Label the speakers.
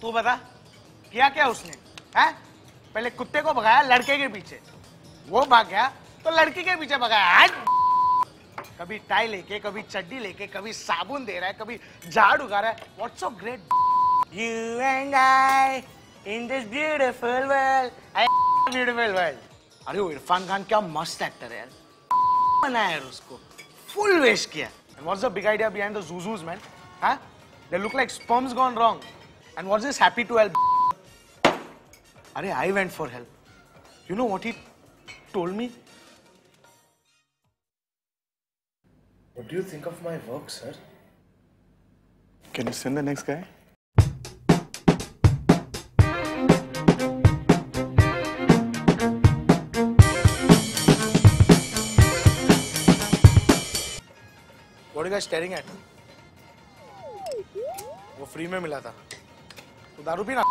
Speaker 1: तू बता किया क्या उसने? हैं? पहले कुत्ते को भगाया लड़के के पीछे, वो भाग गया तो लड़की के पीछे भगाया। कभी टाई लेके, कभी चड्डी लेके, कभी साबुन दे रहा है, कभी झाड़ उगा रहा है। What's so great? You and I in this beautiful world, beautiful world. अरे वो इरफान खान क्या मस्त एक्टर है यार, बनाया यार उसको, फुल वेस्ट किया। And what's the big idea behind the Zuzus, man? Huh? They look like sperms gone wrong. And what's this happy to help? Arey, I went for help. You know what he told me?
Speaker 2: What do you think of my work, sir?
Speaker 3: Can you send the next guy?
Speaker 1: What are you guys staring at? वो free में मिला था, तो दारू पीना।